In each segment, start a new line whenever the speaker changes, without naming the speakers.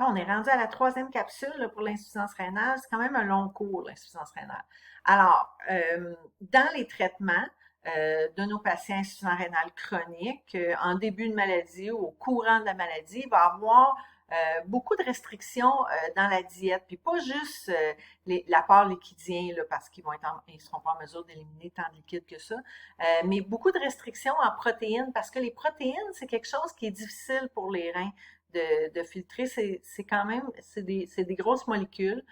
Bon, on est rendu à la troisième capsule là, pour l'insuffisance rénale. C'est quand même un long cours, l'insuffisance rénale. Alors, dans les traitements de nos patients insuffisants rénales chroniques, en début de maladie ou au courant de la maladie, il va y avoir beaucoup de restrictions dans la diète, puis pas juste l'apport liquidien, là, parce ils seront pas en mesure d'éliminer tant de liquide que ça, mais beaucoup de restrictions en protéines, parce que les protéines, c'est quelque chose qui est difficile pour les reins de filtrer. C'est quand même, c'est des grosses molécules.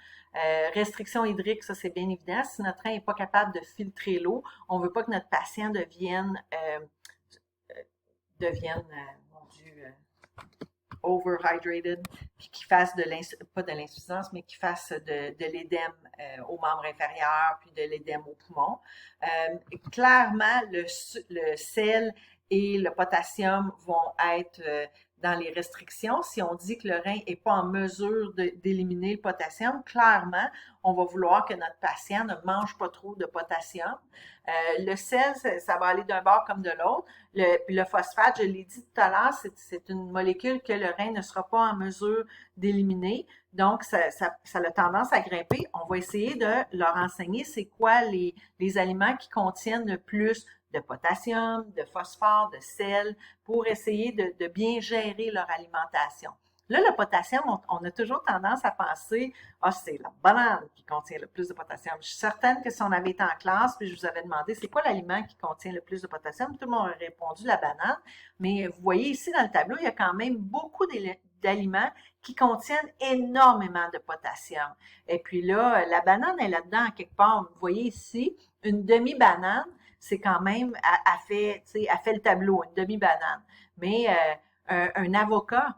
Restriction hydrique, ça c'est bien évident. Si notre rein n'est pas capable de filtrer l'eau, on veut pas que notre patient mon Dieu, overhydrated, puis qu'il fasse pas de l'insuffisance, mais qu'il fasse de l'édème aux membres inférieurs, puis de l'édème aux poumons. Clairement, le sel et le potassium vont être dans les restrictions. Si on dit que le rein n'est pas en mesure d'éliminer le potassium, clairement, on va vouloir que notre patient ne mange pas trop de potassium. Le sel, ça va aller d'un bord comme de l'autre. Le phosphate, je l'ai dit tout à l'heure, c'est une molécule que le rein ne sera pas en mesure d'éliminer. Donc, ça a tendance à grimper. On va essayer de leur enseigner c'est quoi les aliments qui contiennent le plus de potassium, de phosphore, de sel, pour essayer de bien gérer leur alimentation. Là, le potassium, on a toujours tendance à penser, ah, c'est la banane qui contient le plus de potassium. Je suis certaine que si on avait été en classe, puis je vous avais demandé, c'est quoi l'aliment qui contient le plus de potassium, tout le monde aurait répondu la banane. Mais vous voyez ici dans le tableau, il y a quand même beaucoup d'aliments qui contiennent énormément de potassium. Et puis là, la banane est là-dedans quelque part. Vous voyez ici, une demi-banane, c'est quand même, elle fait le tableau, une demi-banane. Mais un avocat,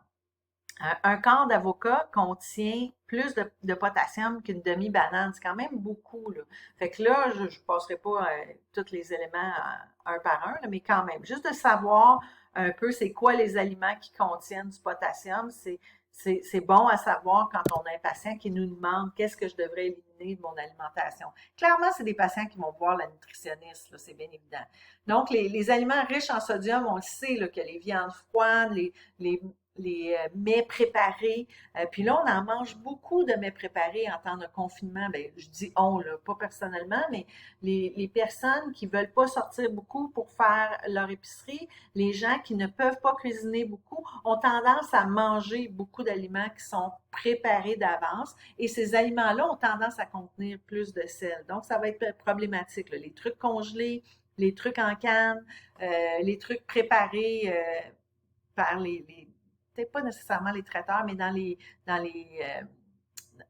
un quart d'avocat contient plus de potassium qu'une demi-banane. C'est quand même beaucoup, là. Fait que là, je ne passerai pas tous les éléments un par un, là, mais quand même, juste de savoir un peu c'est quoi les aliments qui contiennent du potassium, c'est bon à savoir quand on a un patient qui nous demande qu'est-ce que je devrais éliminer de mon alimentation. Clairement, c'est des patients qui vont voir la nutritionniste, là, c'est bien évident. Donc, les aliments riches en sodium, on le sait, là, que les viandes froides, les mets préparés. Puis là, on en mange beaucoup de mets préparés en temps de confinement. Ben, je dis on, là, pas personnellement, mais les personnes qui veulent pas sortir beaucoup pour faire leur épicerie, les gens qui ne peuvent pas cuisiner beaucoup, ont tendance à manger beaucoup d'aliments qui sont préparés d'avance. Et ces aliments-là ont tendance à contenir plus de sel. Donc, ça va être problématique, là. Les trucs congelés, les trucs en canne, les trucs préparés par peut-être pas nécessairement les traiteurs, mais dans les, euh,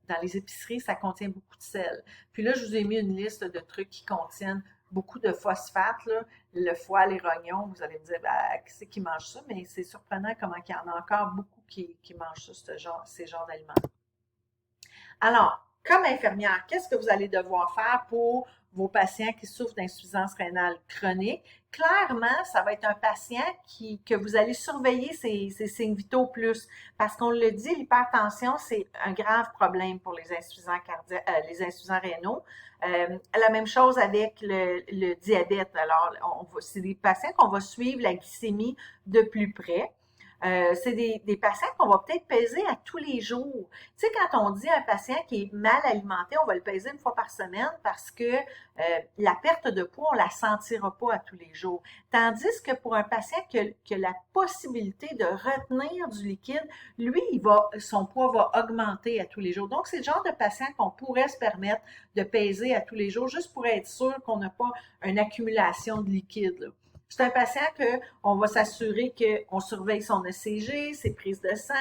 dans les épiceries, ça contient beaucoup de sel. Puis là, je vous ai mis une liste de trucs qui contiennent beaucoup de phosphate, là. Le foie, les rognons, vous allez me dire, ben, qui c'est qui mange ça? Mais c'est surprenant comment il y en a encore beaucoup qui mangent ça, ces genres d'aliments. Alors, comme infirmière, qu'est-ce que vous allez devoir faire pour vos patients qui souffrent d'insuffisance rénale chronique? Clairement, ça va être un patient que vous allez surveiller ses signes vitaux plus. Parce qu'on le dit, l'hypertension, c'est un grave problème pour les insuffisants cardiaques, les insuffisants rénaux. La même chose avec le diabète. Alors, c'est des patients qu'on va suivre la glycémie de plus près. C'est des patients qu'on va peut-être peser à tous les jours. Tu sais, quand on dit à un patient qui est mal alimenté, on va le peser une fois par semaine parce que la perte de poids, on la sentira pas à tous les jours. Tandis que pour un patient qui a la possibilité de retenir du liquide, lui, son poids va augmenter à tous les jours. Donc, c'est le genre de patient qu'on pourrait se permettre de peser à tous les jours juste pour être sûr qu'on n'a pas une accumulation de liquide, là. C'est un patient qu'on va s'assurer qu'on surveille son ECG, ses prises de sang.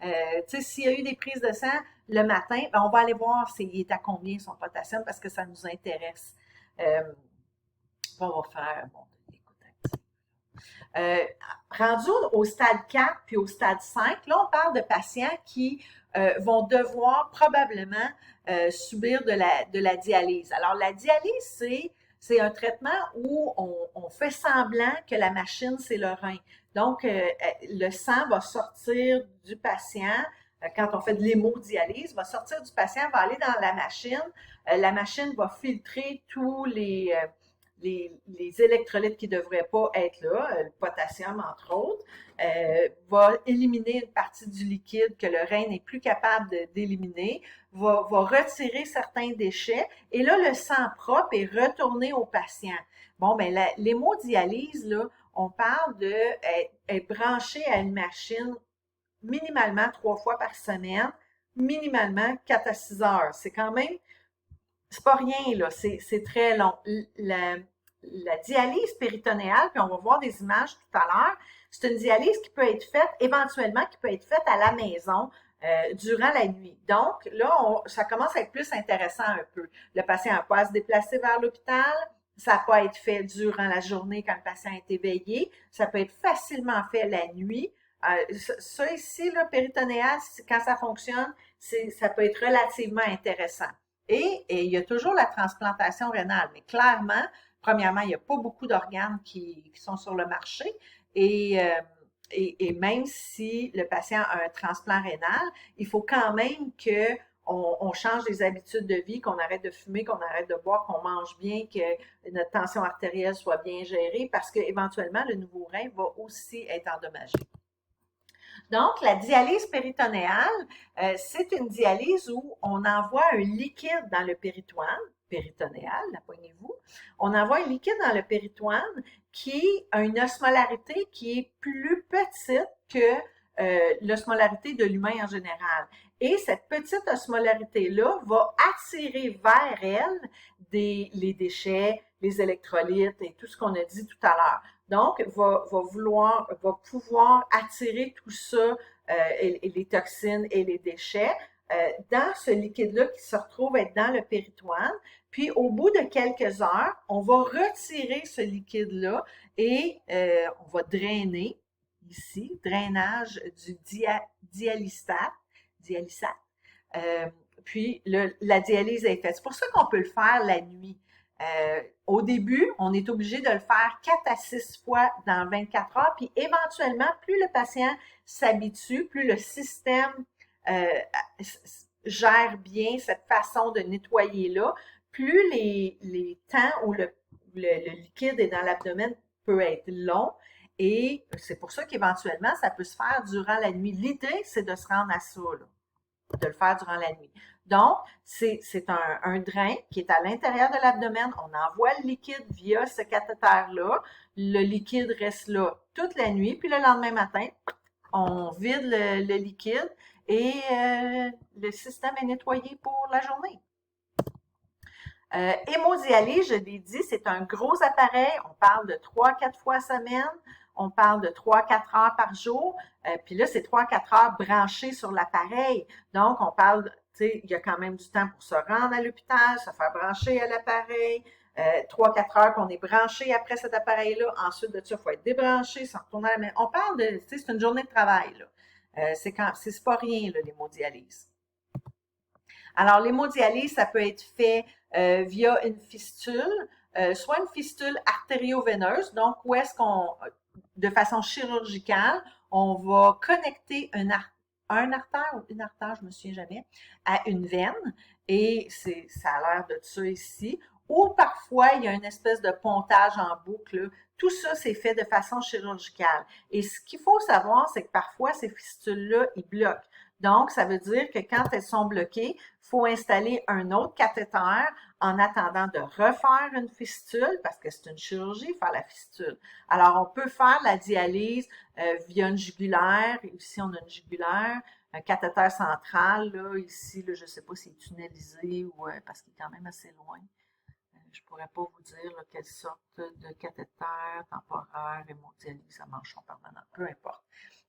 Tu sais, s'il y a eu des prises de sang le matin, ben on va aller voir s'il est à combien son potassium parce que ça nous intéresse. On va faire, bon, écoute un petit. Rendu au stade 4 puis au stade 5, là, on parle de patients qui vont devoir probablement subir de la dialyse. Alors, la dialyse, c'est un traitement où on fait semblant que la machine, c'est le rein. Donc, le sang va sortir du patient quand on fait de l'hémodialyse, va sortir du patient, va aller dans la machine. La machine va filtrer les électrolytes qui ne devraient pas être là, le potassium entre autres, va éliminer une partie du liquide que le rein n'est plus capable d'éliminer, va retirer certains déchets, et là, le sang propre est retourné au patient. Bon, ben l'hémodialyse, là, on parle de être branché à une machine minimalement 3 fois par semaine, minimalement 4 à 6 heures. C'est quand même, c'est pas rien, là, c'est très long. La dialyse péritonéale, puis on va voir des images tout à l'heure, c'est une dialyse qui peut être faite, éventuellement, qui peut être faite à la maison durant la nuit. Donc, là, ça commence à être plus intéressant un peu. Le patient n'a pas à se déplacer vers l'hôpital, ça peut être fait durant la journée quand le patient est éveillé, ça peut être facilement fait la nuit. Ça ici, là, péritonéal, quand ça fonctionne, ça peut être relativement intéressant. Et il y a toujours la transplantation rénale, mais clairement, premièrement, il n'y a pas beaucoup d'organes qui sont sur le marché et, même si le patient a un transplant rénal, il faut quand même que on change les habitudes de vie, qu'on arrête de fumer, qu'on arrête de boire, qu'on mange bien, que notre tension artérielle soit bien gérée, parce qu'éventuellement, le nouveau rein va aussi être endommagé. Donc, la dialyse péritonéale, c'est une dialyse où on envoie un liquide dans le péritonéal, poignez-vous. On envoie un liquide dans le péritoine qui a une osmolarité qui est plus petite que l'osmolarité de l'humain en général. Et cette petite osmolarité-là va attirer vers elle les déchets, les électrolytes et tout ce qu'on a dit tout à l'heure. Donc, va pouvoir attirer tout ça, et les toxines et les déchets, dans ce liquide-là qui se retrouve être dans le péritoine. Puis, au bout de quelques heures, on va retirer ce liquide-là et on va drainer, ici, drainage du dialysate. Puis, la dialyse est faite. C'est pour ça qu'on peut le faire la nuit. Au début, on est obligé de le faire 4 à 6 fois dans 24 heures, puis éventuellement, plus le patient s'habitue, plus le système euh, gère bien cette façon de nettoyer-là, plus les temps où le liquide est dans l'abdomen peut être long, et c'est pour ça qu'éventuellement, ça peut se faire durant la nuit. L'idée, c'est de se rendre à ça, là, de le faire durant la nuit. Donc, c'est un drain qui est à l'intérieur de l'abdomen. On envoie le liquide via ce cathéter-là. Le liquide reste là toute la nuit. Puis le lendemain matin, on vide le liquide et le système est nettoyé pour la journée. Hémodialyse, je l'ai dit, c'est un gros appareil. On parle de 3-4 fois semaine. On parle de 3-4 heures par jour. Puis là, c'est 3-4 heures branchées sur l'appareil. Donc, on parle, tu sais, il y a quand même du temps pour se rendre à l'hôpital, se faire brancher à l'appareil. 3-4 heures qu'on est branché après cet appareil-là. Ensuite de ça, il faut être débranché, s'en retourner à la maison. On parle de, tu sais, c'est une journée de travail, là. C'est pas rien, là, l'hémodialyse. Alors, l'hémodialyse, ça peut être fait via une fistule, soit une fistule artério-veineuse, donc où est-ce qu'on, de façon chirurgicale, on va connecter un artère ou une artère, je me souviens jamais, à une veine, et ça a l'air de ça ici, ou parfois il y a une espèce de pontage en boucle. Tout ça, c'est fait de façon chirurgicale. Et ce qu'il faut savoir, c'est que parfois, ces fistules-là, ils bloquent. Donc, ça veut dire que quand elles sont bloquées, il faut installer un autre cathéter en attendant de refaire une fistule, parce que c'est une chirurgie, faire la fistule. Alors, on peut faire la dialyse via une jugulaire. Ici, on a une jugulaire, un cathéter central. Là, ici, là, je ne sais pas si c'est tunnalisé ou parce qu'il est quand même assez loin. Je ne pourrais pas vous dire là, quelle sorte de cathéter temporaire, hémodialyse à manchon permanent, peu importe.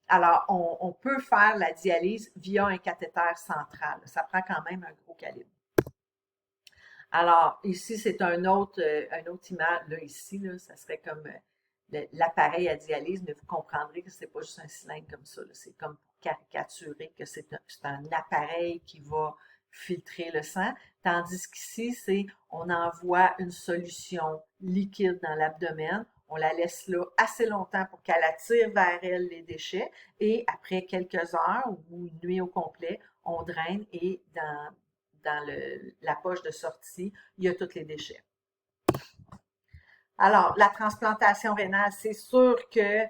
Alors, on peut faire la dialyse via un cathéter central. Ça prend quand même un gros calibre. Alors, ici, c'est un autre image. Là, ici, là, ça serait comme l'appareil à dialyse, mais vous comprendrez que c'est pas juste un cylindre comme ça. C'est comme pour caricaturer que c'est un appareil qui va filtrer le sang, tandis qu'ici, on envoie une solution liquide dans l'abdomen, on la laisse là assez longtemps pour qu'elle attire vers elle les déchets, et après quelques heures ou une nuit au complet, on draine et dans la poche de sortie, il y a tous les déchets. Alors, la transplantation rénale, c'est sûr que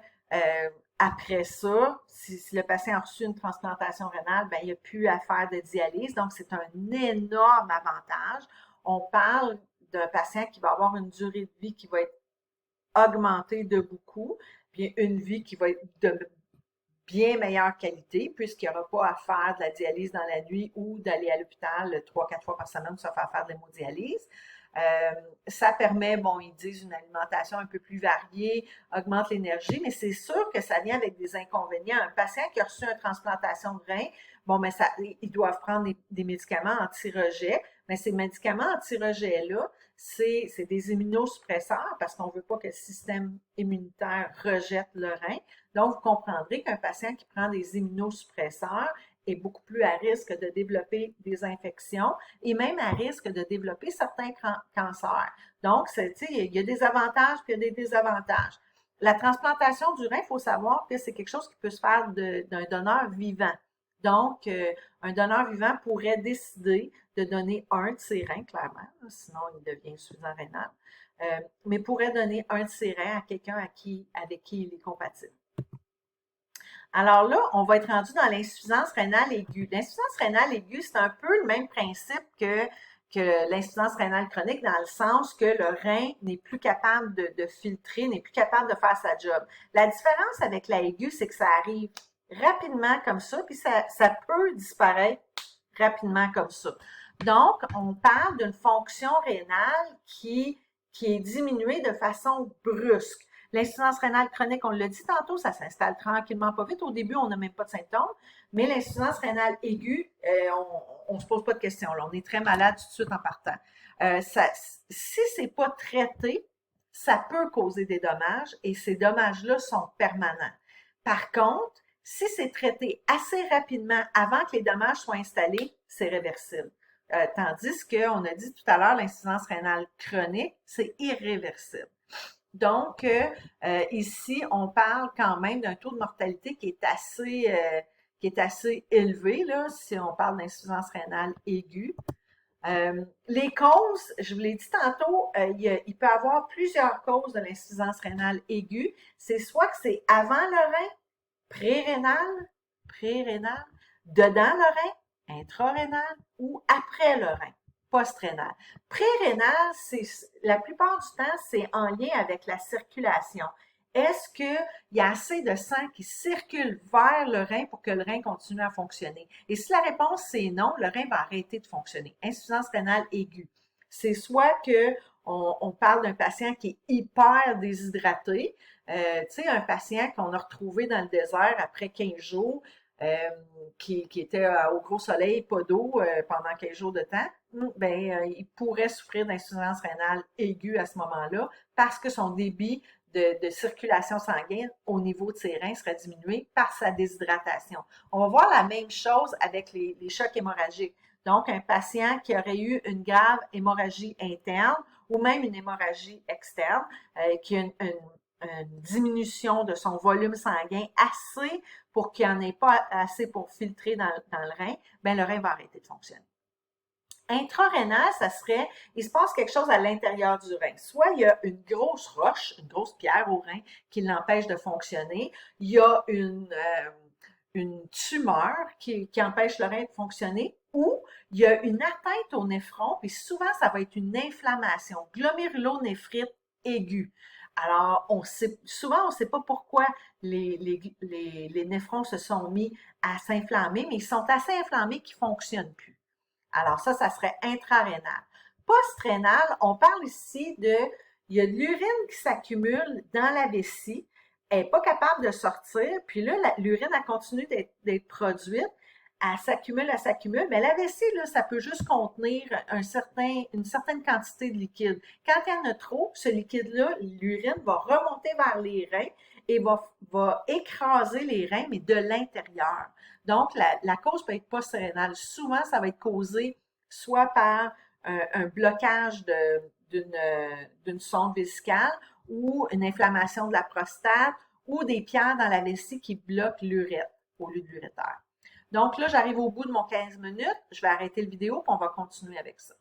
après ça, si le patient a reçu une transplantation rénale, ben, il n'y a plus à faire de dialyse. Donc, c'est un énorme avantage. On parle d'un patient qui va avoir une durée de vie qui va être augmentée de beaucoup, puis une vie qui va être de bien meilleure qualité, puisqu'il n'y aura pas à faire de la dialyse dans la nuit ou d'aller à l'hôpital 3-4 fois par semaine pour se faire de l'hémodialyse. Ça permet, bon, ils disent une alimentation un peu plus variée, augmente l'énergie, mais c'est sûr que ça vient avec des inconvénients. Un patient qui a reçu une transplantation de rein, bon, mais ça, ils doivent prendre des médicaments anti-rejet, mais ces médicaments anti-rejet-là, c'est des immunosuppresseurs parce qu'on ne veut pas que le système immunitaire rejette le rein. Donc, vous comprendrez qu'un patient qui prend des immunosuppresseurs est beaucoup plus à risque de développer des infections et même à risque de développer certains cancers. Donc, il y a des avantages puis il y a des désavantages. La transplantation du rein, il faut savoir que c'est quelque chose qui peut se faire d'un donneur vivant. Donc, un donneur vivant pourrait décider de donner un de ses reins, clairement, sinon il devient insuffisant rénal, mais pourrait donner un de ses reins à quelqu'un avec qui il est compatible. Alors là, on va être rendu dans l'insuffisance rénale aiguë. L'insuffisance rénale aiguë, c'est un peu le même principe que l'insuffisance rénale chronique dans le sens que le rein n'est plus capable de filtrer, n'est plus capable de faire sa job. La différence avec la aiguë, c'est que ça arrive rapidement comme ça, puis ça peut disparaître rapidement comme ça. Donc, on parle d'une fonction rénale qui est diminuée de façon brusque. L'insuffisance rénale chronique, on l'a dit tantôt, ça s'installe tranquillement pas vite. Au début, on n'a même pas de symptômes. Mais l'insuffisance rénale aiguë, on ne se pose pas de questions. Là. On est très malade tout de suite en partant. Si c'est pas traité, ça peut causer des dommages et ces dommages-là sont permanents. Par contre, si c'est traité assez rapidement avant que les dommages soient installés, c'est réversible. Tandis qu'on a dit tout à l'heure, l'insuffisance rénale chronique, c'est irréversible. Donc, ici, on parle quand même d'un taux de mortalité qui est assez élevé, là, si on parle d'insuffisance rénale aiguë. Les causes, je vous l'ai dit tantôt, il peut y avoir plusieurs causes de l'insuffisance rénale aiguë. C'est soit que c'est avant le rein, pré-rénal, dedans le rein, intrarénal, ou après le rein, post-rénal. Pré-rénal, la plupart du temps, c'est en lien avec la circulation. Est-ce qu'il y a assez de sang qui circule vers le rein pour que le rein continue à fonctionner? Et si la réponse c'est non, le rein va arrêter de fonctionner. Insuffisance rénale aiguë. C'est soit que on parle d'un patient qui est hyper déshydraté, tu sais, un patient qu'on a retrouvé dans le désert après 15 jours, qui était au gros soleil, pas d'eau pendant 15 jours de temps, il pourrait souffrir d'insuffisance rénale aiguë à ce moment-là parce que son débit de circulation sanguine au niveau de ses reins serait diminué par sa déshydratation. On va voir la même chose avec les chocs hémorragiques. Donc, un patient qui aurait eu une grave hémorragie interne ou même une hémorragie externe, qui a une diminution de son volume sanguin assez pour qu'il n'y en ait pas assez pour filtrer dans le rein, ben le rein va arrêter de fonctionner. Intrarénal, ça serait, il se passe quelque chose à l'intérieur du rein. Soit il y a une grosse roche, une grosse pierre au rein qui l'empêche de fonctionner. Il y a une tumeur qui empêche le rein de fonctionner, ou il y a une atteinte au néphron, puis souvent ça va être une inflammation, glomérulonéphrite aiguë. Alors, souvent, on ne sait pas pourquoi les néphrons se sont mis à s'inflammer, mais ils sont assez inflammés qu'ils ne fonctionnent plus. Alors ça serait intrarénal. Post-rénal, on parle ici il y a de l'urine qui s'accumule dans la vessie, elle n'est pas capable de sortir, puis là, l'urine, elle continue d'être produite, elle s'accumule, mais la vessie, là, ça peut juste contenir une certaine quantité de liquide. Quand il y en a trop, ce liquide-là, l'urine va remonter vers les reins et va écraser les reins, mais de l'intérieur. Donc, la cause peut être post-rénale. Souvent, ça va être causé soit par un blocage d'une sonde vésicale ou une inflammation de la prostate ou des pierres dans la vessie qui bloquent l'urètre au lieu de l'urétère. Donc là, j'arrive au bout de mon 15 minutes. Je vais arrêter la vidéo et on va continuer avec ça.